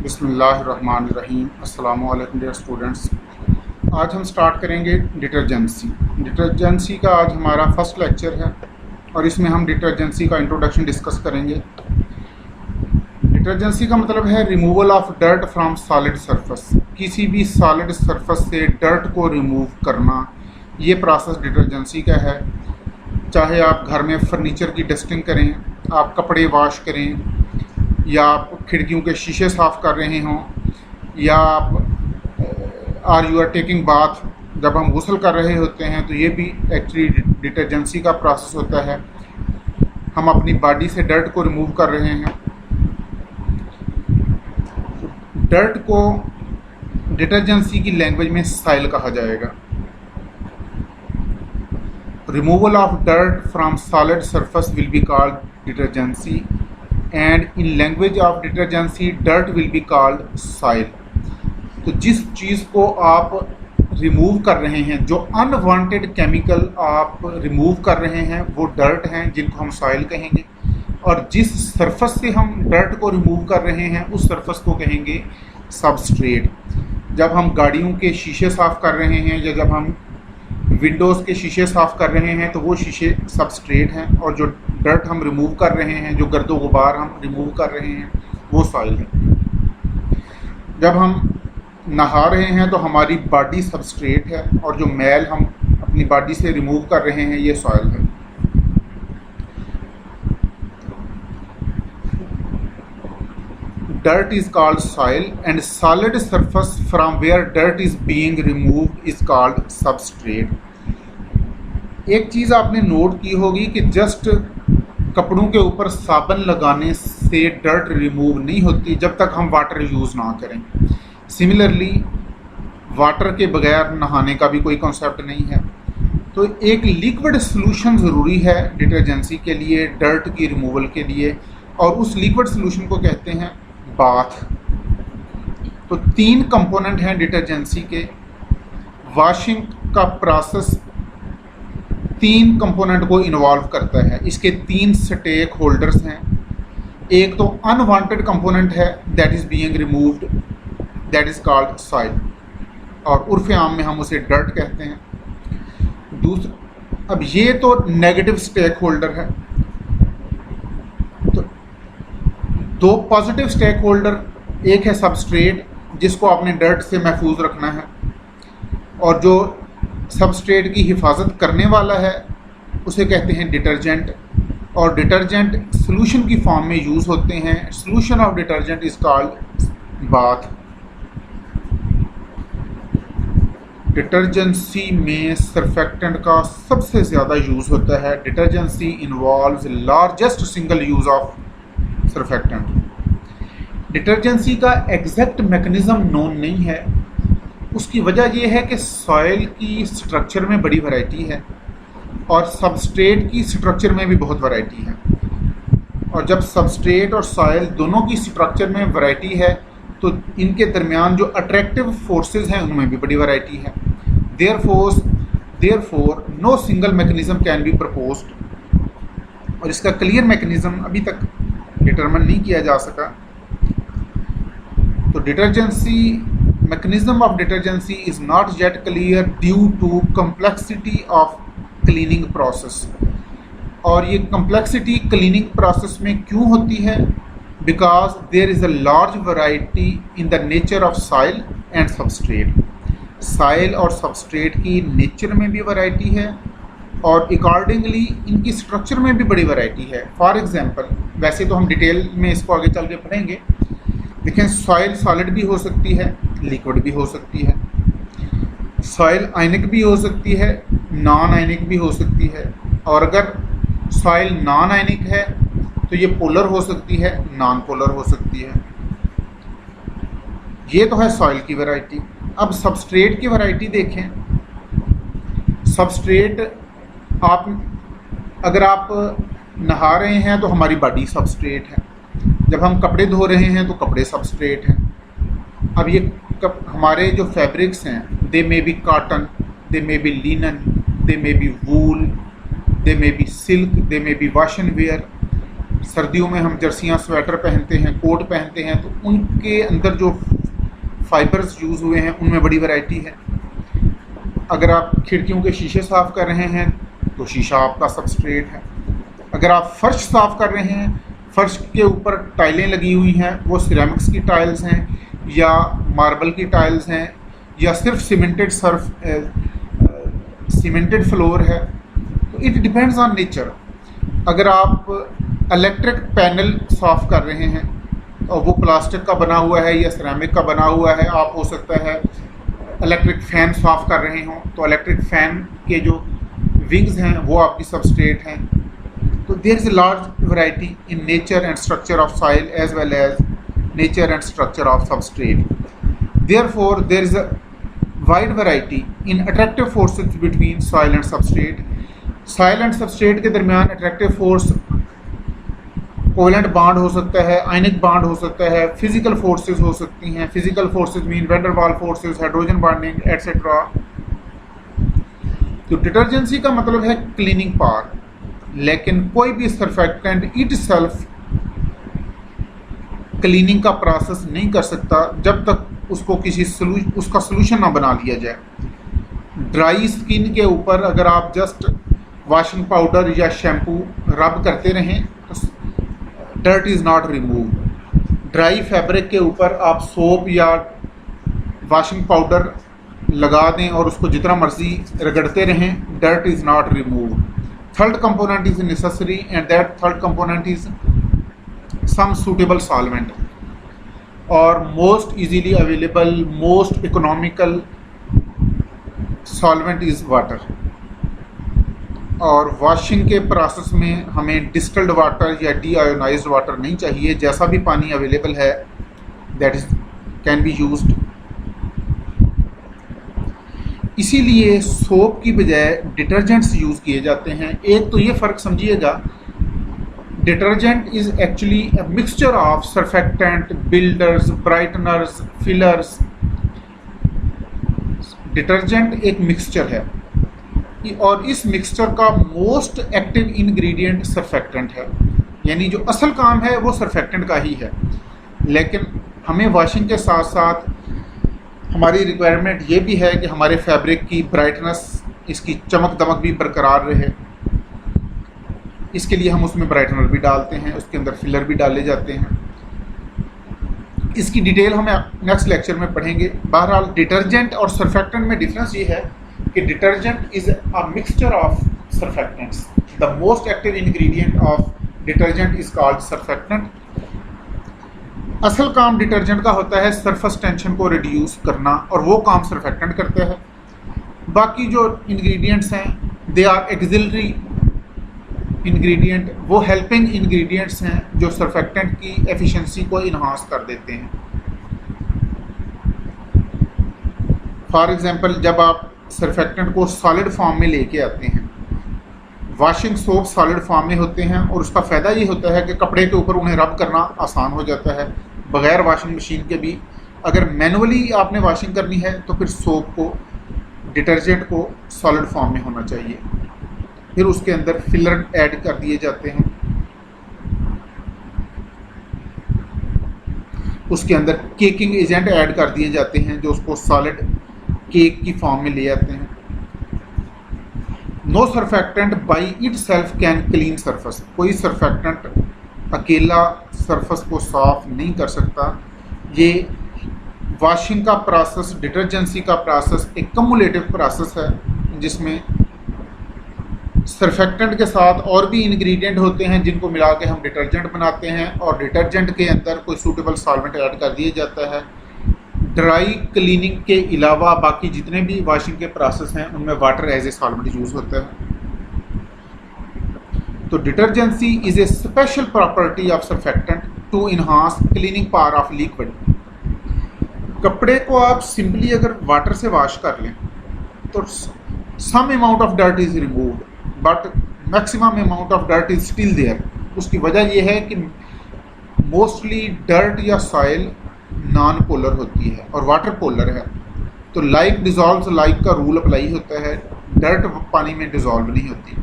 बिस्मिल्लाहिर्रहमानिर्रहीम। अस्सलामु अलैकुम डियर स्टूडेंट्स। आज हम स्टार्ट करेंगे डिटर्जेंसी। डिटर्जेंसी का आज हमारा फर्स्ट लेक्चर है और इसमें हम डिटर्जेंसी का इंट्रोडक्शन डिस्कस करेंगे। डिटर्जेंसी का मतलब है removal of dirt from solid surface. किसी भी सॉलिड सरफेस से डर्ट को रिमूव करना, ये प्रोसेस डिटर्जेंसी का है। चाहे आप घर में फर्नीचर की डस्टिंग करें, आप कपड़े वॉश करें, या आप खिड़कियों के शीशे साफ़ कर रहे हों, या आप यू आर टेकिंग बाथ, जब हम गुस्ल कर रहे होते हैं तो ये भी एक्चुअली डिटर्जेंसी का प्रोसेस होता है। हम अपनी बॉडी से डर्ट को रिमूव कर रहे हैं। डर्ट को डिटर्जेंसी की लैंग्वेज में साइल कहा जाएगा। Removal of dirt from solid surface will be called detergency and in language of detergency dirt will be called soil. तो जिस चीज़ को आप रिमूव कर रहे हैं, जो अनवांटेड केमिकल आप रिमूव कर रहे हैं, वो डर्ट हैं, जिनको हम सॉइल कहेंगे। और जिस सरफेस से हम डर्ट को रिमूव कर रहे हैं, उस सरफेस को कहेंगे सबस्ट्रेट। जब हम गाड़ियों के शीशे साफ़ कर रहे हैं या जब हम विंडोज़ के शीशे साफ़ कर रहे हैं, तो वो शीशे सबस्ट्रेट हैं, और जो डर्ट हम रिमूव कर रहे हैं, जो गर्दो गुबार हम रिमूव कर रहे हैं, वो सॉइल है। जब हम नहा रहे हैं तो हमारी बॉडी सबस्ट्रेट है, और जो मैल हम अपनी बॉडी से रिमूव कर रहे हैं, ये सॉइल है। Dirt is called soil and solid surface from where dirt is being removed is called substrate। एक चीज़ आपने नोट की होगी कि जस्ट कपड़ों के ऊपर साबुन लगाने से डर्ट रिमूव नहीं होती जब तक हम वाटर यूज़ ना करें। सिमिलरली वाटर के बगैर नहाने का भी कोई कॉन्सेप्ट नहीं है। तो एक लिक्विड सॉल्यूशन ज़रूरी है डिटर्जेंसी के लिए, डर्ट की रिमूवल के लिए, और उस लिक्विड सॉल्यूशन को कहते हैं बाथ। तो 3 कंपोनेंट हैं डिटर्जेंसी के। वॉशिंग का प्रोसेस 3 कंपोनेंट को इन्वॉल्व करता है। इसके 3 स्टेक होल्डर्स हैं। एक तो अनवांटेड कंपोनेंट है, that is being removed, that is called soil, और उर्फ़ आम में हम उसे डर्ट कहते हैं। दूसरा, अब ये तो नेगेटिव स्टेक होल्डर है। दो पॉजिटिव स्टेक होल्डर, एक है सबस्ट्रेट जिसको आपने डर्ट से महफूज रखना है, और जो सबस्ट्रेट की हिफाजत करने वाला है उसे कहते हैं डिटर्जेंट, और डिटर्जेंट सॉल्यूशन की फॉर्म में यूज़ होते हैं। Solution of detergent is called bath. Detergency में सर्फेक्टेंट का सबसे ज़्यादा यूज़ होता है। Detergency involves largest single use of surfactant. Detergency का एग्जैक्ट मैकेनिज्म नोन नहीं है। उसकी वजह यह है कि सॉइल की स्ट्रक्चर में बड़ी वैरायटी है, और सबस्ट्रेट की स्ट्रक्चर में भी बहुत वैरायटी है। और जब सबस्ट्रेट और सॉइल दोनों की स्ट्रक्चर में वैरायटी है, तो इनके दरमियान जो अट्रैक्टिव फोर्सेस हैं उनमें भी बड़ी वैरायटी है। Therefore no single mechanism can be proposed, और इसका क्लियर मैकेनिज्म अभी तक डिटरमिन नहीं किया जा सका। तो detergency mechanism of detergency is not yet clear due to complexity of cleaning process. और ये कम्प्लेक्सिटी क्लीनिंग प्रोसेस में क्यों होती है? Because there is a large variety in the nature of soil and substrate. Soil और substrate की nature में भी वैरायटी है, और अकॉर्डिंगली इनकी स्ट्रक्चर में भी बड़ी वैरायटी है। फॉर एग्जांपल, वैसे तो हम डिटेल में इसको आगे चल के पढ़ेंगे, लेकिन सॉइल सॉलिड भी हो सकती है, लिक्विड भी हो सकती है। सॉइल आयनिक भी हो सकती है, नॉन आयनिक भी हो सकती है। और अगर सॉइल नॉन आयनिक है तो ये पोलर हो सकती है, नॉन पोलर हो सकती है। ये तो है सॉइल की वैरायटी। अब सबस्ट्रेट की वैरायटी देखें। सबस्ट्रेट, अगर आप नहा रहे हैं तो हमारी बॉडी सबस्ट्रेट है। जब हम कपड़े धो रहे हैं तो कपड़े सबस्ट्रेट हैं। अब ये हमारे जो फैब्रिक्स हैं, they may be cotton, they may be linen, they may be wool, they may be silk, they may be wash and wear. सर्दियों में हम जर्सियाँ स्वेटर पहनते हैं, कोट पहनते हैं, तो उनके अंदर जो फाइबर्स यूज़ हुए हैं उनमें बड़ी वैरायटी है। अगर आप खिड़कियों के शीशे साफ़ कर रहे हैं तो शीशा आपका सबस्ट्रेट है। अगर आप फर्श साफ़ कर रहे हैं, फर्श के ऊपर टाइलें लगी हुई हैं, वो सिरेमिक्स की टाइल्स हैं या मार्बल की टाइल्स हैं या सिर्फ सीमेंटेड फ्लोर है, तो इट डिपेंड्स ऑन नेचर। अगर आप इलेक्ट्रिक पैनल साफ़ कर रहे हैं और वो प्लास्टिक का बना हुआ है या सिरेमिक का बना हुआ है, आप हो सकता है इलेक्ट्रिक फ़ैन साफ़ कर रहे हों, तो इलेक्ट्रिक फ़ैन के जो विंग्स हैं वो आपकी सबस्ट्रेट हैं। तो there is a large variety in nature and structure of soil as well as nature and structure of substrate. Therefore there is a wide variety in attractive forces between soil and substrate. Soil and substrate के दरमियान attractive force covalent bond हो सकता है, ionic bond हो सकता है, physical forces हो सकती हैं। Physical forces mean van der वाल फोर्सेस, हाइड्रोजन बॉन्डिंग एटसेट्रा। तो डिटर्जेंसी का मतलब है क्लीनिंग पावर, लेकिन कोई भी सर्फेक्टेंट इट सेल्फ क्लीनिंग का प्रोसेस नहीं कर सकता जब तक उसको उसका सोल्यूशन ना बना लिया जाए। ड्राई स्किन के ऊपर अगर आप जस्ट वॉशिंग पाउडर या शैम्पू रब करते रहें तो dirt is not remove. Dry fabric के ऊपर आप सोप या वॉशिंग पाउडर लगा दें और उसको जितना मर्जी रगड़ते रहें, dirt is not remove. Third component is necessary and that third component is some suitable solvent or most easily available, most economical solvent is water। और वॉशिंग के प्रोसेस में हमें डिस्टिल्ड वाटर या डीआयोनाइज्ड वाटर नहीं चाहिए, जैसा भी पानी अवेलेबल है that is can be used. इसीलिए सोप की बजाय डिटर्जेंट्स यूज़ किए जाते हैं। एक तो ये फ़र्क समझिएगा, detergent is actually a mixture of surfactant, builders, brighteners, fillers। Detergent एक मिक्सचर है और इस मिक्सचर का मोस्ट एक्टिव इंग्रेडिएंट सर्फेक्टेंट है, यानी जो असल काम है वो सर्फेक्टेंट का ही है। लेकिन हमें वॉशिंग के साथ साथ हमारी रिक्वायरमेंट ये भी है कि हमारे फैब्रिक की ब्राइटनेस, इसकी चमक दमक भी बरकरार रहे। इसके लिए हम उसमें ब्राइटनर भी डालते हैं, उसके अंदर फिलर भी डाले जाते हैं। इसकी डिटेल हम नेक्स्ट लेक्चर में पढ़ेंगे। बहरहाल डिटर्जेंट और सर्फेक्टेंट में डिफरेंस ये है कि detergent is a mixture of surfactants. The most active ingredient of detergent is called surfactant. असल काम डिटर्जेंट का होता है सरफेस टेंशन को रिड्यूस करना, और वो काम सर्फेक्टेंट करता है। बाकी जो इंग्रेडिएंट्स हैं दे आर एक्सिलरी इंग्रेडिएंट, वो हेल्पिंग इंग्रेडिएंट्स हैं जो सर्फेक्टेंट की एफिशिएंसी को इन्हांस कर देते हैं। फॉर एग्जांपल, जब आप सर्फेक्टेंट को सॉलिड फॉर्म में लेके आते हैं, वॉशिंग सोप सॉलिड फॉर्म में होते हैं और उसका फ़ायदा ये होता है कि कपड़े के ऊपर उन्हें रब करना आसान हो जाता है बग़ैर वॉशिंग मशीन के भी। अगर मैनुअली आपने वॉशिंग करनी है तो फिर सोप को, डिटर्जेंट को सॉलिड फॉर्म में होना चाहिए। फिर उसके अंदर फिलर ऐड कर दिए जाते हैं, उसके अंदर केकिंग एजेंट ऐड कर दिए जाते हैं जो उसको सॉलिड केक की फॉर्म में ले आते हैं। No surfactant by itself can clean surface. कोई सर्फेक्टेंट अकेला सरफेस को साफ नहीं कर सकता। ये वॉशिंग का प्रोसेस, डिटर्जेंसी का प्रोसेस एक कम्युलेटिव प्रोसेस है जिसमें सर्फेक्टेंट के साथ और भी इंग्रेडिएंट होते हैं जिनको मिला के हम डिटर्जेंट बनाते हैं, और डिटर्जेंट के अंदर कोई सूटेबल सॉल्वेंट ऐड कर दिया जाता है। ड्राई क्लीनिंग के अलावा बाकी जितने भी वॉशिंग के प्रोसेस हैं उनमें water as a solvent use होता है। तो detergency is a special property of surfactant to enhance cleaning power of liquid. कपड़े को आप सिंपली अगर वाटर से वॉश कर लें तो some amount of dirt is removed, but maximum amount of dirt is still there. उसकी वजह यह है कि मोस्टली डर्ट या सॉइल नॉन पोलर होती है और वाटर पोलर है, तो लाइक डिज़ोल्व लाइक का रूल अप्लाई होता है। डर्ट पानी में डिज़ोल्व नहीं होती।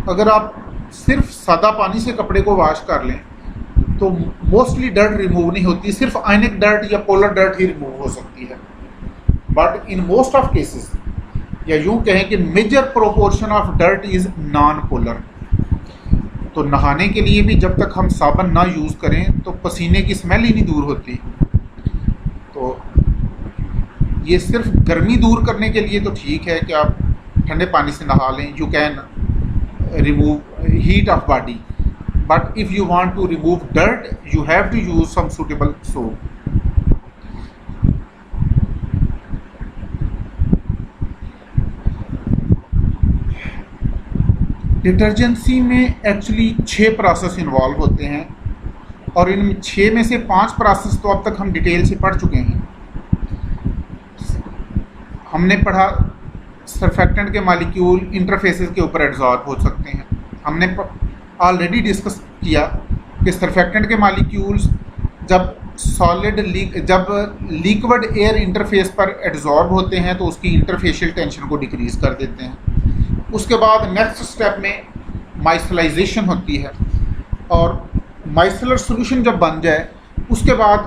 अगर आप सिर्फ सादा पानी से कपड़े को वॉश कर लें तो मोस्टली डर्ट रिमूव नहीं होती, सिर्फ आयनिक डर्ट या पोलर डर्ट ही रिमूव हो सकती है। But in most of cases, या यूं कहें कि major proportion of dirt is non polar. तो नहाने के लिए भी जब तक हम साबुन ना यूज़ करें तो पसीने की स्मेल ही नहीं दूर होती। तो ये सिर्फ गर्मी दूर करने के लिए तो ठीक है कि आप ठंडे पानी से नहा लें, you can remove heat of body, but if you want to remove dirt you have to use some suitable soap. Detergency में एक्चुअली 6 प्रोसेस इन्वॉल्व होते हैं और इन 6 में से 5 प्रोसेस तो अब तक हम डिटेल से पढ़ चुके हैं। हमने पढ़ा सरफेक्टेंट के मालिक्यूल इंटरफेसेस के ऊपर एड्जॉर्ब हो सकते हैं। हमने ऑलरेडी डिस्कस किया कि सरफेक्टेंट के मालिक्यूल्स जब लिक्विड एयर इंटरफेस पर एड्जॉर्ब होते हैं तो उसकी इंटरफेशियल टेंशन को डिक्रीज़ कर देते हैं। उसके बाद नेक्स्ट स्टेप में माइसलाइजेशन होती है और माइसलर सॉल्यूशन जब बन जाए उसके बाद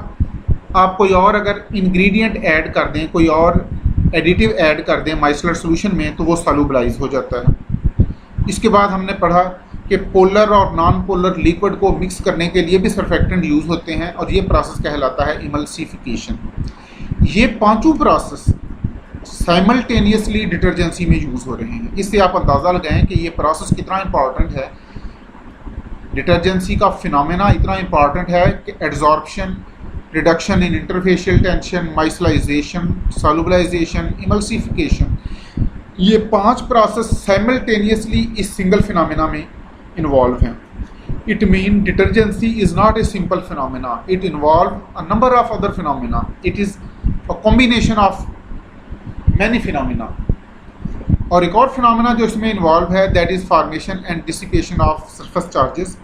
आप कोई और अगर इंग्रेडिएंट ऐड कर दें, कोई और एडिटिव ऐड कर दें माइसलर सॉल्यूशन में, तो वो सॉल्युबलाइज हो जाता है। इसके बाद हमने पढ़ा कि पोलर और नॉन पोलर लिक्विड को मिक्स करने के लिए भी सरफेक्टेंट यूज़ होते हैं और ये प्रोसेस कहलाता है इमल्सिफिकेशन। ये पांचों प्रोसेस साइमल्टेनियसली डिटर्जेंसी में यूज़ हो रहे हैं। इससे आप अंदाज़ा लगाएं कि ये प्रोसेस कितना इंपॉर्टेंट है। डिटर्जेंसी का फिनोमेना इतना इंपॉर्टेंट है कि adsorption, reduction in interfacial tension, micellization, solubilization, emulsification, ये 5 प्रोसेस साइमल्टेनियसली इस सिंगल फिनोमेना में इन्वॉल्व हैं। It means detergency is not a simple phenomena. It involves a number of other phenomena. It is a combination of many phenomena. और एक और phenomena जो इसमें involve है that is formation and dissipation of surface charges.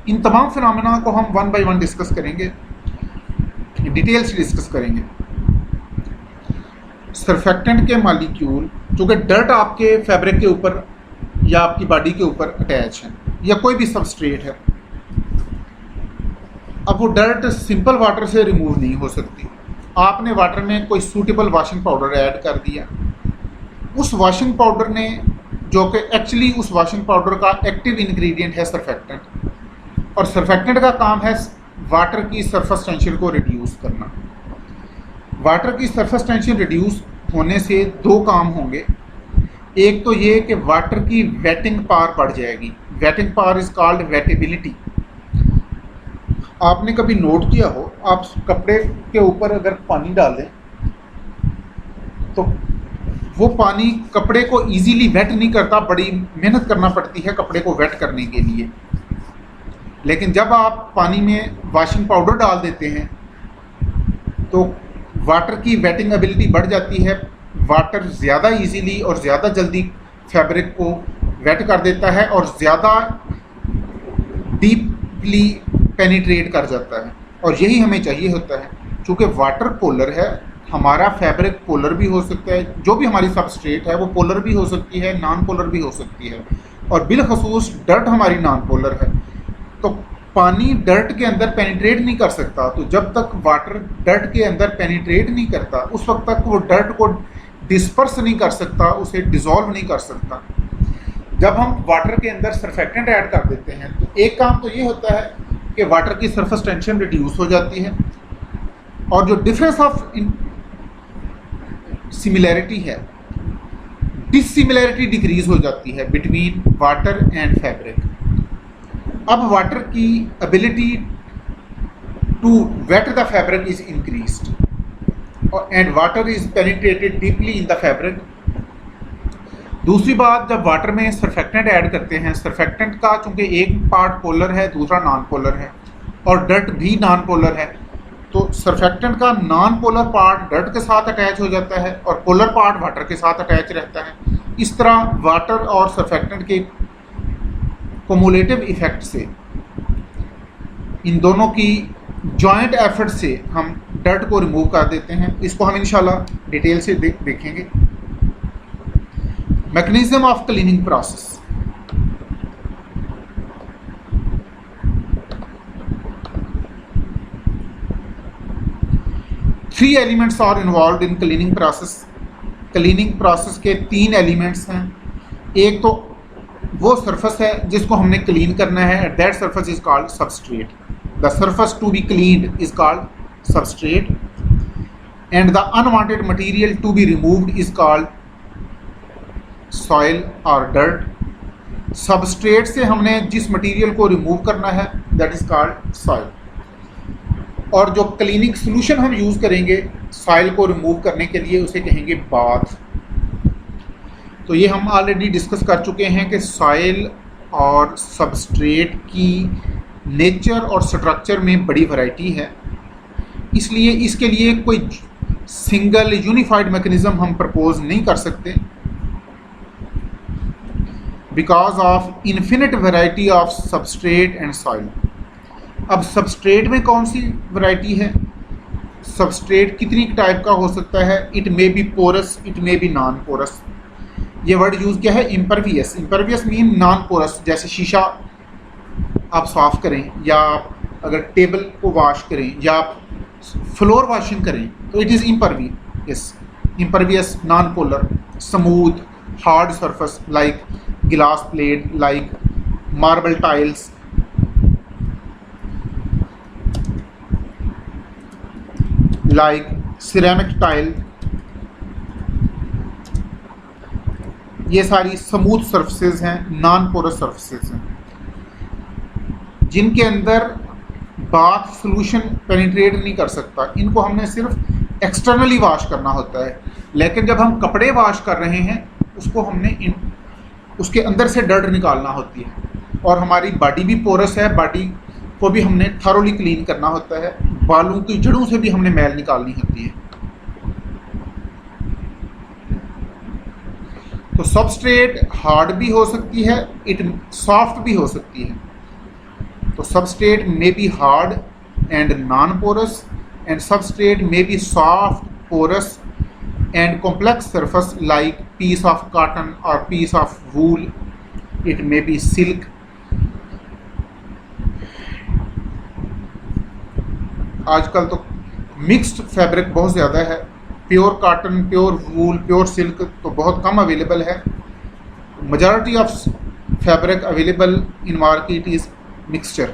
इन तमाम phenomena को हम 1 बाय 1 डिस्कस करेंगे, डिटेल से डिस्कस करेंगे। सरफेक्टेंट के मालिक्यूल जो कि डर्ट आपके फैब्रिक के ऊपर या आपकी बॉडी के ऊपर अटैच है या कोई भी सबस्ट्रेट है, अब वो डर्ट सिंपल वाटर से रिमूव नहीं हो सकती। आपने वाटर में कोई सूटेबल वॉशिंग पाउडर ऐड कर दिया, उस वॉशिंग पाउडर ने, जो कि एक्चुअली उस वॉशिंग पाउडर का एक्टिव इंग्रेडिएंट है सरफेक्टेंट, और सरफेक्टेंट का काम है वाटर की सरफेस टेंशन को रिड्यूस करना। वाटर की सरफेस टेंशन रिड्यूस होने से 2 काम होंगे। एक तो ये कि वाटर की वेटिंग पावर बढ़ जाएगी। Waiting power is called wettability. आपने कभी नोट किया हो, आप कपड़े के ऊपर अगर पानी डाल दें तो वो पानी कपड़े को इजीली वेट नहीं करता, बड़ी मेहनत करना पड़ती है कपड़े को वेट करने के लिए। लेकिन जब आप पानी में वॉशिंग पाउडर डाल देते हैं तो वाटर की वेटिंग एबिलिटी बढ़ जाती है। वाटर ज़्यादा इजीली और ज़्यादा जल्दी फैब्रिक को वेट कर देता है और ज़्यादा डीपली पेनिट्रेट कर जाता है, और यही हमें चाहिए होता है। चूँकि वाटर पोलर है, हमारा फैब्रिक पोलर भी हो सकता है, जो भी हमारी सबस्ट्रेट है वो पोलर भी हो सकती है, नॉन पोलर भी हो सकती है, और बिलखसूस डर्ट हमारी नॉन पोलर है। तो पानी डर्ट के अंदर पेनिट्रेट नहीं कर सकता, तो जब तक वाटर डर्ट के अंदर पेनिट्रेट नहीं करता उस वक्त तक वो डर्ट को डिस्पर्स नहीं कर सकता, उसे डिसॉल्व नहीं कर सकता। जब हम वाटर के अंदर सरफेक्टेंट ऐड कर देते हैं तो एक काम तो ये होता है कि वाटर की सरफेस टेंशन रिड्यूस हो जाती है, और जो डिफरेंस ऑफ सिमिलैरिटी है, डिसिमिलैरिटी डिक्रीज हो जाती है बिटवीन वाटर एंड फैब्रिक। अब वाटर की ability to wet the fabric is increased and water is penetrated deeply in the fabric. दूसरी बात, जब वाटर में सरफेक्टेंट ऐड करते हैं, सरफेक्टेंट का चूंकि एक पार्ट पोलर है दूसरा नॉन पोलर है और डर्ट भी नॉन पोलर है, तो सरफेक्टेंट का नॉन पोलर पार्ट डर्ट के साथ अटैच हो जाता है और पोलर पार्ट वाटर के साथ अटैच रहता है। इस तरह वाटर और सरफेक्टेंट के कम्युलेटिव इफेक्ट से, इन दोनों की जॉइंट एफर्ट से हम डर्ट को रिमूव कर देते हैं। इसको हम इंशाल्लाह डिटेल से देखेंगे। Mechanism of cleaning process. 3 elements are involve in cleaning process. Cleaning process के 3 एलिमेंट्स हैं। एक तो वो सरफेस है जिसको हमने क्लीन करना है, that surface is called substrate. The surface to be cleaned is called substrate and the unwanted material to be removed is called soil और डर्ट। सबस्ट्रेट से हमने जिस मटेरियल को रिमूव करना है दैट इज कॉल्ड सॉइल, और जो cleaning solution हम यूज़ करेंगे सॉइल को रिमूव करने के लिए उसे कहेंगे बाथ। तो ये हम ऑलरेडी डिस्कस कर चुके हैं कि सॉइल और सबस्ट्रेट की नेचर और स्ट्रक्चर में बड़ी वैरायटी है, इसलिए इसके लिए कोई सिंगल यूनिफाइड मैकेनिज्म हम प्रपोज नहीं कर सकते because of infinite variety of substrate and soil. अब सबस्ट्रेट में कौन सी वैरायटी है? सबस्ट्रेट कितनी टाइप का हो सकता है? It may be porous, it may be non porous. ये वर्ड यूज़ किया है impervious. Impervious mean non porous. जैसे शीशा आप साफ़ करें या आप अगर टेबल को वॉश करें या आप फ्लोर वॉशिंग करें तो it is impervious. Impervious, non polar, smooth, hard surface like glass plate, like marble tiles, like ceramic tile, ये सारी स्मूथ सरफेसेस हैं, नॉन पोरस सरफेसेस हैं जिनके अंदर बाथ सॉल्यूशन पेनिट्रेट नहीं कर सकता। इनको हमने सिर्फ एक्सटर्नली वॉश करना होता है, लेकिन जब हम कपड़े वॉश कर रहे हैं उसको हमने उसके अंदर से डर्ट निकालना होती है। और हमारी बॉडी भी पोरस है, बॉडी को भी हमने थरोली क्लीन करना होता है, बालों की जड़ों से भी हमने मैल निकालनी होती है। तो सबस्ट्रेट हार्ड भी हो सकती है, इट सॉफ्ट भी हो सकती है। तो substrate may be hard and non porous and substrate may be soft, porous and complex surface like piece of cotton और piece of wool, it may be silk. आजकल तो मिक्स्ड फैब्रिक बहुत ज़्यादा है, pure cotton, pure wool, pure silk तो बहुत कम available है। Majority of fabric available in market is mixture.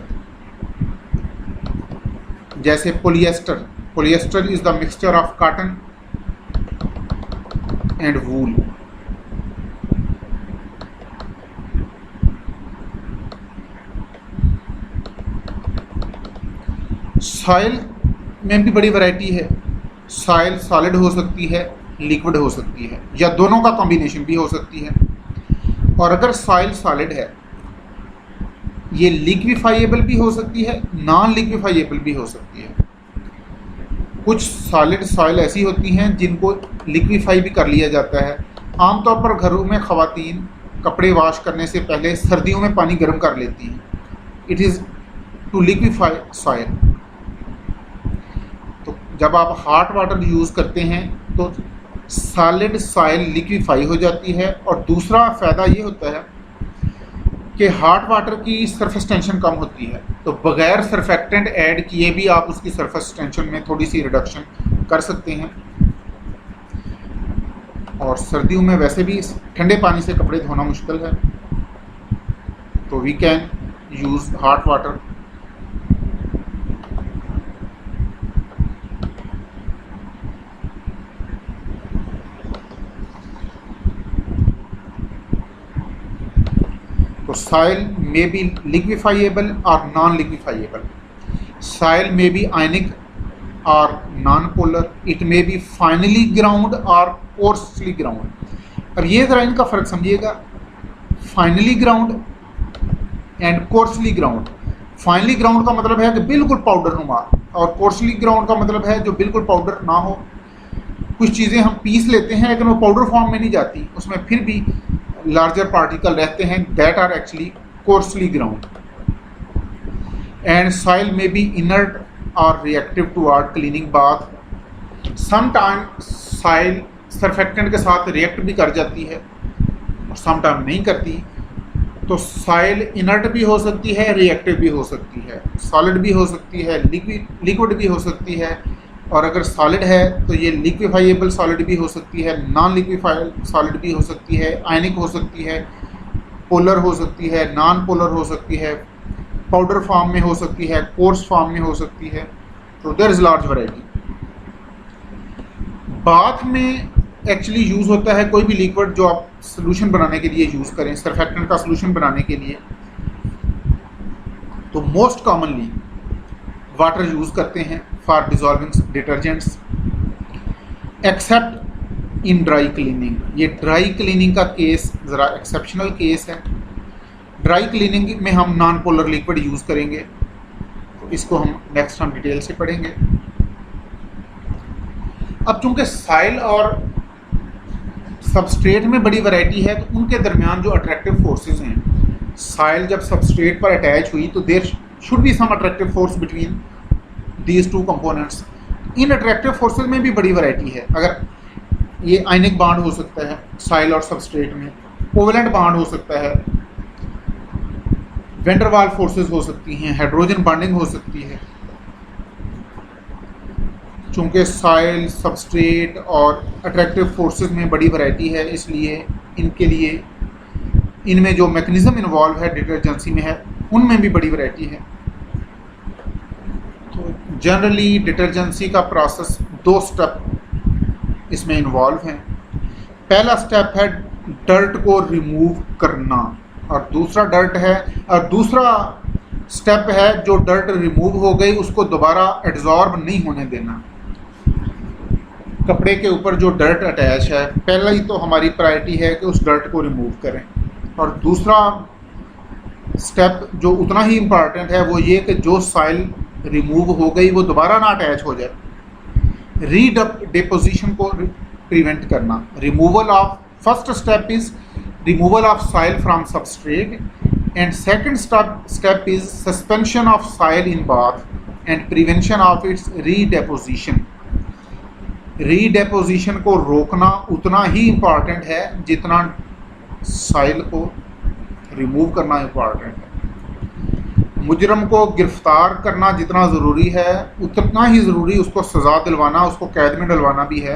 जैसे polyester, polyester is the mixture of cotton and wool. Soil में भी बड़ी वैरायटी है। सॉइल सॉलिड हो सकती है, लिक्विड हो सकती है, या दोनों का कॉम्बिनेशन भी हो सकती है। और अगर सॉइल सॉलिड है, ये लिक्विफाइएबल भी हो सकती है, नॉन लिक्विफाइएबल भी हो सकती है। कुछ सॉलिड सॉइल ऐसी होती हैं जिनको लिक्विफाई भी कर लिया जाता है। आमतौर पर घरों में ख़वातीन कपड़े वॉश करने से पहले सर्दियों में पानी गर्म कर लेती हैं। It is to liquefy soil. तो जब आप हॉट वाटर यूज़ करते हैं तो सॉलिड सॉइल लिक्विफाई हो जाती है। और दूसरा फ़ायदा ये होता है कि हॉट वाटर की सरफेस टेंशन कम होती है, तो बग़ैर सरफेक्टेंट ऐड किए भी आप उसकी सरफेस टेंशन में थोड़ी सी रिडक्शन कर सकते हैं। और सर्दियों में वैसे भी ठंडे पानी से कपड़े धोना मुश्किल है, तो we can use hot water. तो soil may be liquefiable or non-liquefiable. Soil may be ionic or non-polar. It may be finely ground or coarsely ground. अब ये ज़रा इनका फ़र्क समझिएगा, finally ground and coarsely ground. Finally ground का मतलब है कि बिल्कुल पाउडर नुमा, और कोर्सली ग्राउंड का मतलब है जो बिल्कुल पाउडर ना हो। कुछ चीज़ें हम पीस लेते हैं लेकिन वो पाउडर फॉर्म में नहीं जाती, उसमें फिर भी लार्जर पार्टिकल रहते हैं, that are actually coarsely ground. And soil may be inert और reactive toward cleaning bath. Sometime soil surfactant के साथ रिएक्ट भी कर जाती है और समटाइम नहीं करती। तो सॉइल इनर्ट भी हो सकती है, रिएक्टिव भी हो सकती है, सॉलिड भी हो सकती है, लिक्विड भी हो सकती है, और अगर सॉलिड है तो ये लिक्विफाइएबल सॉलिड भी हो सकती है, नॉन लिक्विफाइड सॉलिड भी हो सकती है, आयनिक हो सकती है, पोलर हो सकती है, नॉन पोलर हो सकती है, पाउडर फॉर्म में हो सकती है, कोर्स फॉर्म में हो सकती है। तो there is large variety. Bath में एक्चुअली यूज़ होता है कोई भी लिक्विड जो आप सोल्यूशन बनाने के लिए यूज़ करें, सर्फेक्टेंट का सोल्यूशन बनाने के लिए, तो मोस्ट कॉमनली वाटर यूज़ करते हैं for dissolving detergents, accept in dry cleaning. ये ड्राई क्लीनिंग का केस ज़रा एक्सेप्शनल केस है। ड्राई क्लीनिंग में हम नॉन पोलर लिक्विड यूज़ करेंगे, तो इसको हम नेक्स्ट हम डिटेल से पढ़ेंगे। अब चूंकि सॉइल और सबस्ट्रेट में बड़ी वैरायटी है, तो उनके दरमियान जो अट्रैक्टिव फोर्सेस हैं, सॉइल जब सबस्ट्रेट पर अटैच हुई तो there should be some attractive force between these two components. इन अट्रैक्टिव फोर्सेस में भी बड़ी वैरायटी है। अगर ये आयनिक बॉन्ड हो सकता है सॉइल और सबस्ट्रेट में, कोवेलेंट बॉन्ड हो सकता है, वैन डर वाल फोर्सेस हो सकती हैं, हाइड्रोजन बॉन्डिंग हो सकती है। चूँकि सॉइल, सबस्ट्रेट और अट्रैक्टिव फोर्सेस में बड़ी वैरायटी है, इसलिए इनके लिए इनमें जो मैकेनिज्म इन्वॉल्व है डिटर्जेंसी में है, उनमें भी बड़ी वैरायटी है। तो जनरली डिटर्जेंसी का प्रोसेस 2 स्टेप इसमें इन्वॉल्व हैं। पहला स्टेप है डर्ट को रिमूव करना, और दूसरा स्टेप है जो डर्ट रिमूव हो गई उसको दोबारा एब्जॉर्ब नहीं होने देना। कपड़े के ऊपर जो डर्ट अटैच है, पहला ही तो हमारी प्रायोरिटी है कि उस डर्ट को रिमूव करें, और दूसरा स्टेप जो उतना ही इम्पॉर्टेंट है वो ये कि जो सॉइल रिमूव हो गई वो दोबारा ना अटैच हो जाए। रीडेपोजिशन को प्रिवेंट करना। First step is removal of soil from substrate, and second step is suspension of soil in bath and prevention of its redeposition. Redeposition को रोकना उतना ही इम्पॉर्टेंट है जितना सॉइल को रिमूव करना इम्पॉर्टेंट है। मुजरम को गिरफ्तार करना जितना ज़रूरी है उतना ही ज़रूरी उसको सज़ा दिलवाना, उसको कैद में डलवाना भी है।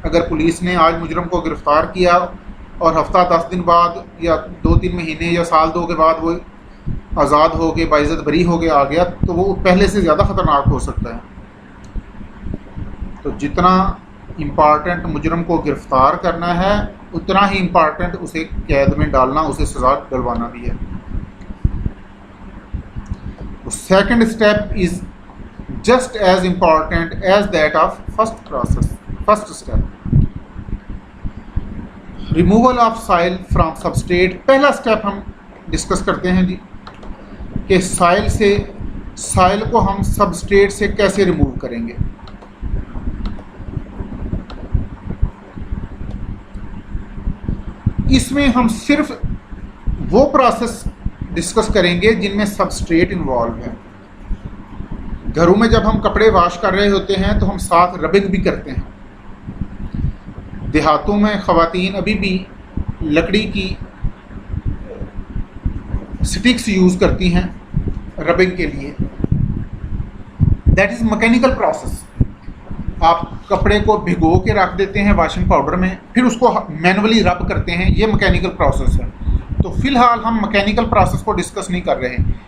अगर पुलिस ने आज मुजरम को गिरफ्तार किया और हफ्ता 10 दिन बाद या 2-3 महीने या साल 2 के बाद वो आज़ाद हो के बाइज़्ज़त बरी हो के आ गया, तो वो पहले से ज़्यादा ख़तरनाक हो सकता है। तो जितना इम्पॉर्टेंट मुजरम को गिरफ्तार करना है उतना ही इम्पॉर्टेंट उसे कैद में डालना, उसे सज़ा दिलवाना भी है। तो second step is just as important as that of first step. Removal of soil from substrate. पहला स्टेप हम डिस्कस करते हैं जी कि सॉइल को हम सबस्ट्रेट से कैसे रिमूव करेंगे। इसमें हम सिर्फ वो प्रोसेस डिस्कस करेंगे जिनमें सबस्ट्रेट इन्वॉल्व है। घरों में जब हम कपड़े वॉश कर रहे होते हैं तो हम साथ रबिंग भी करते हैं। देहातों में ख़वातीन अभी भी लकड़ी की स्टिक्स यूज़ करती हैं रबिंग के लिए। That is mechanical process. आप कपड़े को भिगो के रख देते हैं वॉशिंग पाउडर में, फिर उसको मैनुअली रब करते हैं, ये मैकेनिकल प्रोसेस है। तो फिलहाल हम मैकेनिकल प्रोसेस को डिस्कस नहीं कर रहे हैं,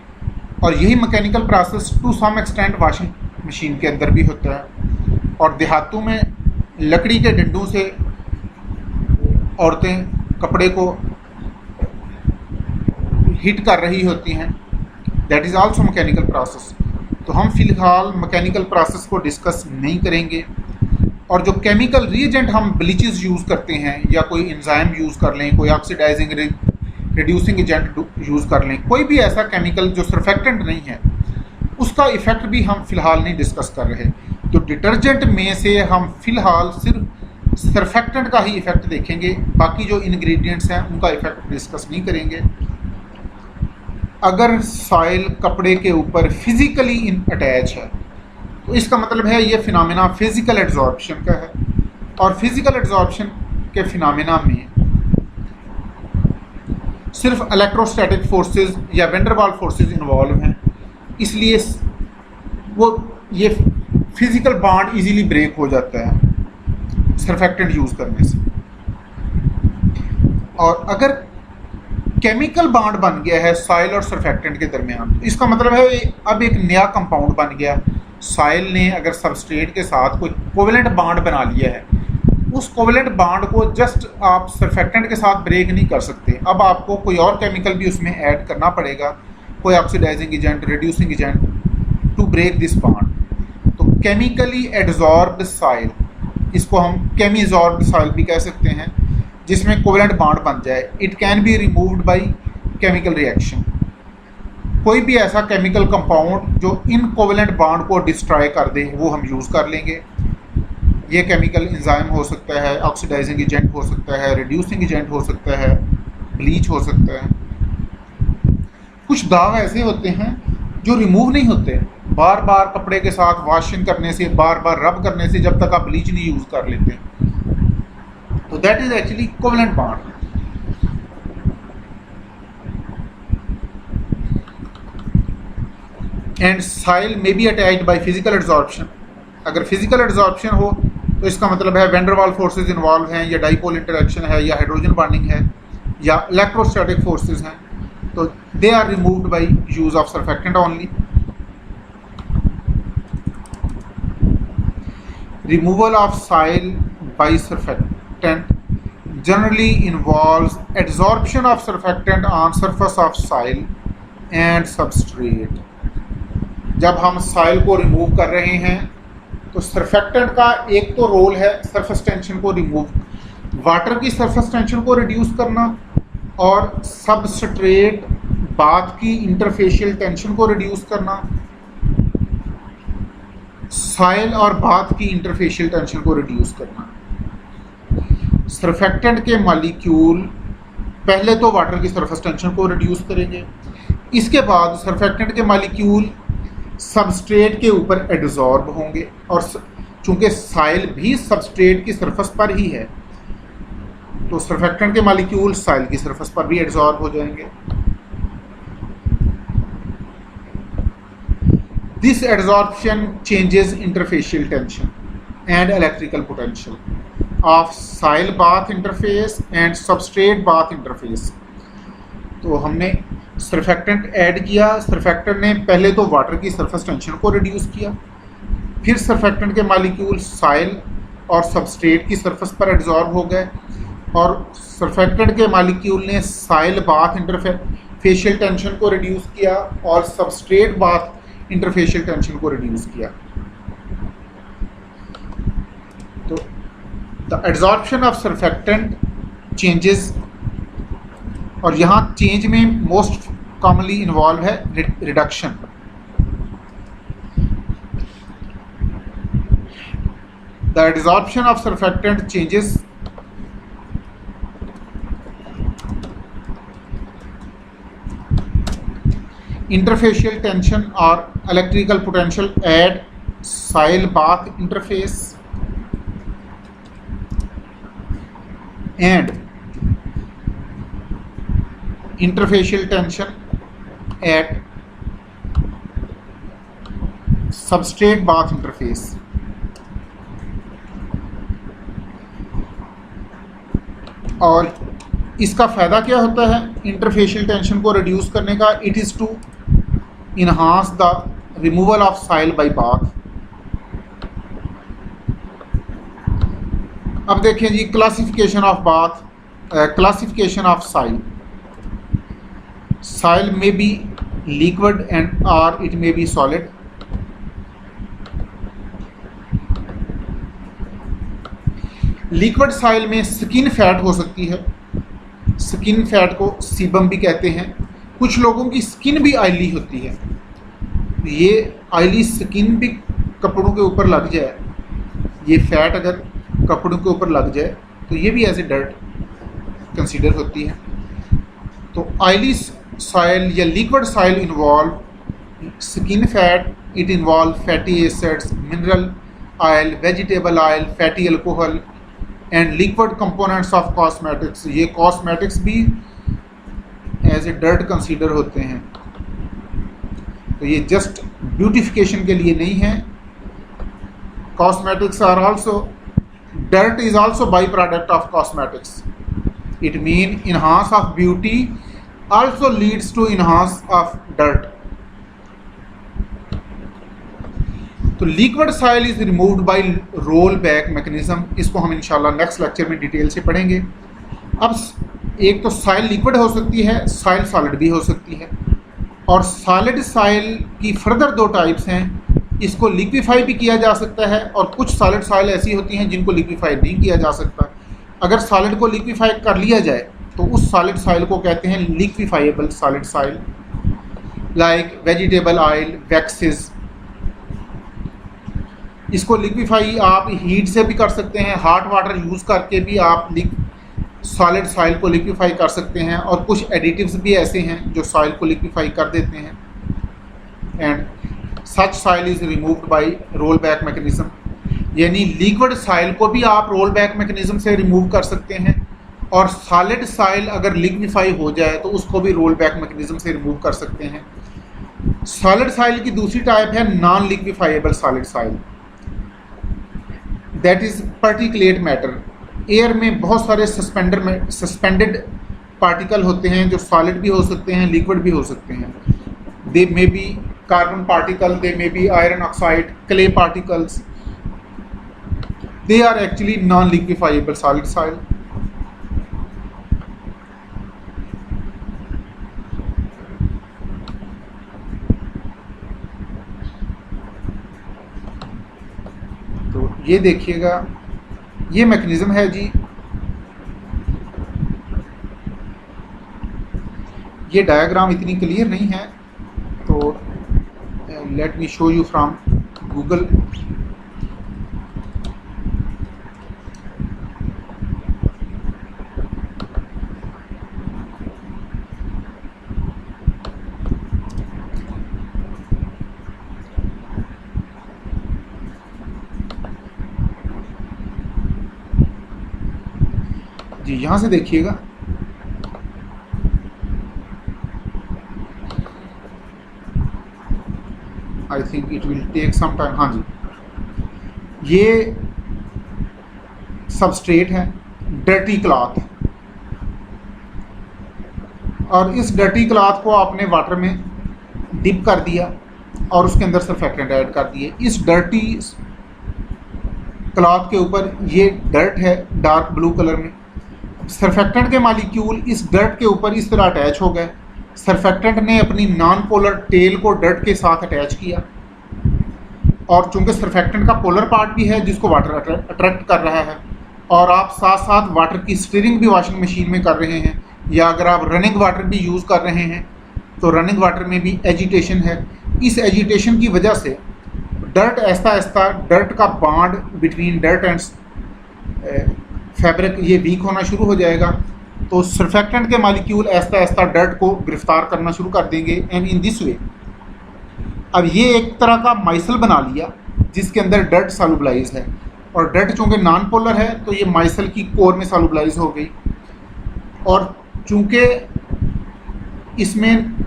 और यही mechanical process to some extent washing machine के अंदर भी होता है। और देहातों में लकड़ी के डंडों से औरतें कपड़े को हीट कर रही होती हैं। That is also mechanical process. तो हम फिलहाल मैकेनिकल प्रोसेस को डिस्कस नहीं करेंगे। और जो केमिकल रिएजेंट हम ब्लीचेस यूज़ करते हैं या कोई एंजाइम यूज़ कर लें, कोई ऑक्सीडाइजिंग रिड्यूसिंग एजेंट यूज़ कर लें, कोई भी ऐसा केमिकल जो सर्फेक्टेंट नहीं है, उसका इफ़ेक्ट भी हम फिलहाल नहीं डिस्कस कर रहे। तो डिटर्जेंट में से हम फिलहाल सिर्फ सर्फेक्टेंट का ही इफ़ेक्ट देखेंगे, बाकी जो इंग्रेडिएंट्स हैं उनका इफ़ेक्ट डिस्कस नहीं करेंगे। अगर सॉइल कपड़े के ऊपर फिज़िकली अटैच है तो इसका मतलब है ये फिनोमेना फिज़िकल एड्जॉर्प्शन का है, और फिज़िकल एड्जॉर्प्शन के फिनोमेना में सिर्फ इलेक्ट्रोस्टैटिक फोर्सेस या वैन डर वाल फोर्सेस इन्वॉल्व हैं। इसलिए वो ये फिजिकल बॉन्ड इजीली ब्रेक हो जाता है सरफेक्टेंट यूज़ करने से। और अगर केमिकल बॉन्ड बन गया है सॉइल और सरफेक्टेंट के दरमियान, तो इसका मतलब है अब एक नया कंपाउंड बन गया। सॉइल ने अगर सबस्ट्रेट के साथ कोई कोवेलेंट बॉन्ड बना लिया है, उस कोवेलेंट बॉन्ड को जस्ट आप सरफेक्टेंट के साथ ब्रेक नहीं कर सकते, अब आपको कोई और केमिकल भी उसमें ऐड करना पड़ेगा, कोई oxidising agent, reducing agent to break this bond. तो केमिकली एड्जॉर्ब्ड सॉइल, इसको हम केमीजॉर्ब्ड सॉइल भी कह सकते हैं, जिसमें कोवेलेंट बॉन्ड बन जाए। It can be removed by chemical reaction. कोई भी ऐसा केमिकल कंपाउंड जो इन कोवेलेंट बॉन्ड को डिस्ट्रॉय कर दे वो हम यूज़ कर लेंगे। ये केमिकल एंजाइम हो सकता है, ऑक्सीडाइजिंग एजेंट हो सकता है, रिड्यूसिंग एजेंट हो सकता है, ब्लीच हो सकता है। कुछ दाग ऐसे होते हैं जो रिमूव नहीं होते, बार बार कपड़े के साथ वॉशिंग करने से, बार बार रब करने से, जब तक आप ब्लीच नहीं यूज़ कर लेते, तो that is actually covalent bond. And soil may be attached by physical adsorption. अगर फिजिकल एड्जॉर्प्शन हो तो इसका मतलब है वैन डर वाल फोर्सेज इन्वॉल्व हैं, या डाइपोल इंटरेक्शन है, या हाइड्रोजन बॉन्डिंग है, या इलेक्ट्रोस्टैटिक फोर्सेज हैं, तो they are removed by use of surfactant only. Removal of soil by surfactant generally involves adsorption of surfactant on surface of soil and substrate। जब हम सॉइल को remove कर रहे हैं तो सरफेक्टेंट का एक तो रोल है सरफेस टेंशन को रिमूव, वाटर की सरफेस टेंशन को रिड्यूस करना, और सबस्ट्रेट बाथ की इंटरफेशियल टेंशन को रिड्यूस करना, सॉइल और बाथ की इंटरफेशियल टेंशन को रिड्यूस करना। सरफेक्टेंट के मॉलिक्यूल पहले तो वाटर की सरफेस टेंशन को रिड्यूस करेंगे, इसके बाद सरफेक्टेंट के मॉलिक्यूल सबस्ट्रेट के ऊपर एड्जॉर्ब होंगे, और चूंकि सॉइल भी सबस्ट्रेट की सरफेस पर ही है तो सरफेक्टेंट के मॉलिक्यूल सॉइल की सरफेस पर भी एड्जॉर्ब हो जाएंगे। This adsorption changes interfacial tension and electrical potential of soil bath interface and substrate bath interface. तो हमने सरफेक्टेंट ऐड किया, सरफेक्टेंट ने पहले तो वाटर की सरफेस टेंशन को रिड्यूस किया, फिर सरफेक्टेंट के मॉलिक्यूल सॉइल और सबस्ट्रेट की सरफेस पर एड्जॉर्ब हो गए, और सरफेक्टेंट के मॉलिक्यूल ने सॉइल बाथ इंटरफेशियल टेंशन को रिड्यूस किया और सबस्ट्रेट बाथ इंटरफेशियल टेंशन को रिड्यूस किया। तो the adsorption of surfactant changes, और यहाँ चेंज में मोस्ट कॉमनली इन्वॉल्व है reduction. The adsorption of surfactant changes interfacial tension or electrical potential at soil bath interface and interfacial tension at substrate bath interface। और इसका फ़ायदा क्या होता है इंटरफेशियल टेंशन को रिड्यूस करने का? It is to enhance the removal of soil by bath. अब देखें जी classification of bath, classification of soil. Soil may be liquid and और it may be solid. Liquid soil में स्किन फैट हो सकती है, स्किन फैट को sebum भी कहते हैं। कुछ लोगों की स्किन भी ऑयली होती है, ये ऑयली स्किन भी कपड़ों के ऊपर लग जाए, ये फैट अगर कपड़ों के ऊपर लग जाए तो ये भी एज ए डर्ट कंसीडर होती है। तो ऑयली सॉइल या liquid soil involve skin fat, it involve fatty acids, mineral oil, vegetable oil, fatty alcohol and liquid components of cosmetics. ये कॉस्मेटिक्स भी एज ए डर्ट कंसीडर होते हैं। तो ये जस्ट ब्यूटिफिकेशन के लिए नहीं है, cosmetics are also, dirt is also byproduct of cosmetics. It means enhance of beauty also leads to enhance of dirt. तो liquid soil is removed by role back mechanism, इसको हम इंशाल्लाह नेक्स्ट लेक्चर में detail से पढ़ेंगे। अब एक तो सॉइल लिक्विड हो सकती है, सॉइल सॉलिड भी हो सकती है, और सॉलिड सॉइल की फर्दर दो टाइप्स हैं। इसको लिक्विफाई भी किया जा सकता है, और कुछ सॉलिड सॉइल ऐसी होती हैं जिनको लिक्विफाई नहीं किया जा सकता। अगर सॉलिड को लिक्विफाई कर लिया जाए तो उस सॉलिड सॉइल को कहते हैं liquefiable solid soil, like vegetable oil, waxes. इसको लिक्विफाई आप हीट से भी कर सकते हैं, हॉट वाटर यूज़ करके भी आप सॉलिड सॉइल को लिक्विफाई कर सकते हैं, और कुछ एडिटिव्स भी ऐसे हैं जो सॉइल को लिक्विफाई कर देते हैं। And such soil is removed by role back mechanism, यानी लिक्विड सॉइल को भी आप रोल बैक मैकेनिज्म से रिमूव कर सकते हैं, और सॉलिड सॉइल अगर लिक्विफाई हो जाए तो उसको भी रोल बैक मैकेनिज्म से रिमूव कर सकते हैं। सॉलिड सॉइल की दूसरी टाइप है non liquefiable solid soil, that is particulate matter. Air में बहुत सारे सस्पेंडेड पार्टिकल होते हैं जो सॉलिड भी हो सकते हैं, लिक्विड भी हो सकते हैं। They may be carbon particle, they may be iron oxide, clay particles, they are actually non liquefiable solid soil. तो ये देखिएगा, ये मैकेनिज्म है जी। ये डायग्राम इतनी क्लियर नहीं है, तो let me show you from Google. जी यहाँ से देखिएगा, I think it will take some time. हाँ जी, ये सबस्ट्रेट है, डर्टी क्लॉथ, और इस डर्टी क्लॉथ को आपने वाटर में डिप कर दिया और उसके अंदर सरफेक्टेंट ऐड कर दिए। इस डर्टी क्लॉथ के ऊपर ये डर्ट है डार्क ब्लू कलर में, सरफेक्टेंट के मॉलिक्यूल इस डर्ट के ऊपर इस तरह अटैच हो गए। सरफेक्टेंट ने अपनी नॉन पोलर टेल को डर्ट के साथ अटैच किया, और चूंकि सरफेक्टेंट का पोलर पार्ट भी है जिसको वाटर अट्रैक्ट कर रहा है, और आप साथ साथ वाटर की स्टीयरिंग भी वॉशिंग मशीन में कर रहे हैं, या अगर आप रनिंग वाटर भी यूज़ कर रहे हैं तो रनिंग वाटर में भी एजिटेशन है। इस एजिटेशन की वजह से डर्ट ऐसा ऐसा डर्ट का bond between dirt and fabric ये वीक होना शुरू हो जाएगा। तो सरफेक्टेंट के मॉलिक्यूल ऐसा ऐसा डर्ट को गिरफ्तार करना शुरू कर देंगे, एंड इन दिस वे अब ये एक तरह का माइसल बना लिया जिसके अंदर डर्ट सॉल्युबलाइज है, और डर्ट चूँकि नॉन पोलर है तो ये माइसल की कोर में सॉल्युबलाइज हो गई। और चूँकि इसमें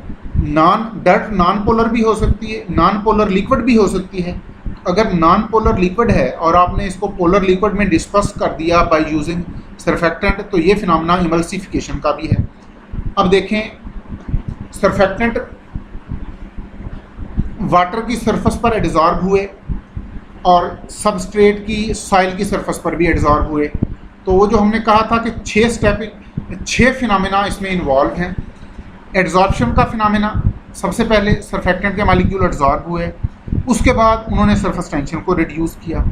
डर्ट नॉन पोलर भी हो सकती है, नॉन पोलर लिक्विड भी हो सकती है। अगर नॉन पोलर लिक्विड है और आपने इसको पोलर लिक्विड में डिस्पर्स कर दिया बाय यूजिंग सरफेक्टेंट, तो ये फिनोमेना इमल्सिफिकेशन का भी है। अब देखें, सरफेक्टेंट वाटर की सरफेस पर एडजॉर्ब हुए और सबस्ट्रेट की सॉइल की सरफेस पर भी एडजॉर्ब हुए। तो वो जो हमने कहा था कि 6 फिनोमेना इसमें इन्वॉल्व हैं। एडजॉर्प्शन का फिनोमेना, सबसे पहले सरफेक्टेंट के मॉलिक्यूल एडजॉर्ब हुए, उसके बाद उन्होंने सरफेस टेंशन को रिड्यूस किया,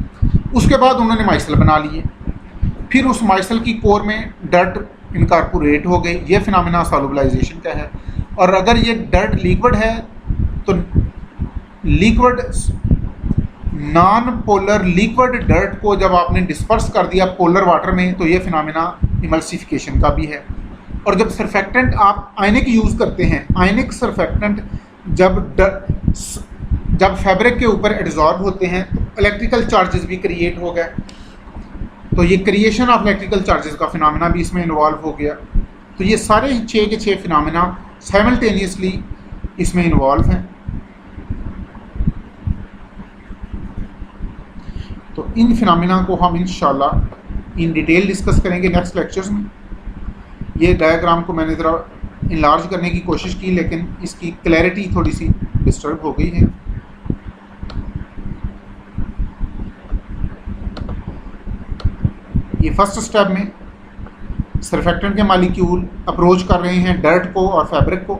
उसके बाद उन्होंने माइसल बना लिए, फिर उस माइसल की कोर में डर्ट इनकॉर्पोरेट हो गई। ये फिनोमेना सॉल्युबलाइजेशन का है। और अगर ये डर्ट लिक्विड है तो liquid non polar liquid dirt को जब आपने डिस्पर्स कर दिया पोलर वाटर में, तो ये फिनोमेना इमल्सिफिकेशन का भी है। और जब सरफेक्टेंट आप आयनिक यूज़ करते हैं, आयनिक सरफेक्टेंट जब फैब्रिक के ऊपर एडजॉर्ब होते हैं तो इलेक्ट्रिकल चार्जेस भी क्रिएट हो गए। तो ये क्रिएशन ऑफ इलेक्ट्रिकल चार्जेस का फिनोमेना भी इसमें इन्वॉल्व हो गया। तो ये सारे 6 के 6 फिनोमेना साइमल्टेनियसली इसमें इन्वॉल्व हैं। तो इन फिनोमिना को हम इंशाल्लाह इन डिटेल डिस्कस करेंगे नेक्स्ट लेक्चर्स में। ये डायग्राम को मैंने ज़रा इनलार्ज करने की कोशिश की, लेकिन इसकी क्लैरिटी थोड़ी सी डिस्टर्ब हो गई है। ये फर्स्ट स्टेप में सरफेक्टेंट के मालिक्यूल अप्रोच कर रहे हैं डर्ट को और फैब्रिक को।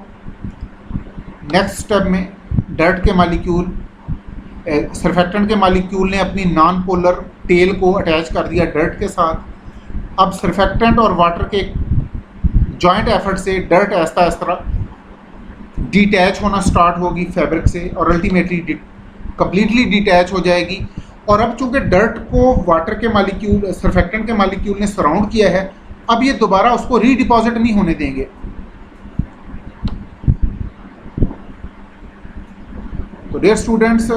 नेक्स्ट स्टेप में डर्ट के मालिक्यूल सरफेक्टेंट के मालिक्यूल ने अपनी नॉन पोलर टेल को अटैच कर दिया डर्ट के साथ। अब सरफेक्टेंट और वाटर के जॉइंट एफर्ट से डर्ट ऐसा आहिस्ता डिटैच होना स्टार्ट होगी फैब्रिक से और अल्टीमेटली कंप्लीटली डिटैच हो जाएगी। और अब चूंकि डर्ट को वाटर के मालिक्यूल सरफेक्टेंट के मालिक्यूल ने सराउंड किया है, अब ये दोबारा उसको रीडिपॉजिट नहीं होने देंगे। तो dear students,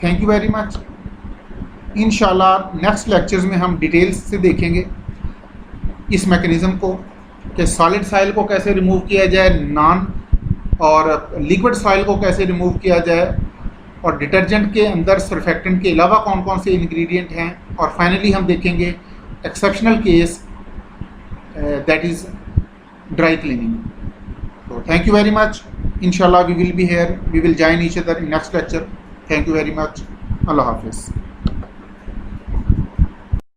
thank you very much. इंशाल्लाह नेक्स्ट लेक्चर्स में हम डिटेल्स से देखेंगे इस मैकेनिज़्म को कि सॉलिड सॉइल को कैसे रिमूव किया जाए, नॉन और लिक्विड सॉइल को कैसे रिमूव किया जाए, और डिटर्जेंट के अंदर सरफेक्टेंट के अलावा कौन कौन से इंग्रेडिएंट हैं, और फाइनली हम देखेंगे exceptional case that is dry cleaning. तो थैंक यू वेरी मच। इंशाल्लाह we will be here, we will join each other in next lecture. Thank you very much. अल्लाह हाफिज़।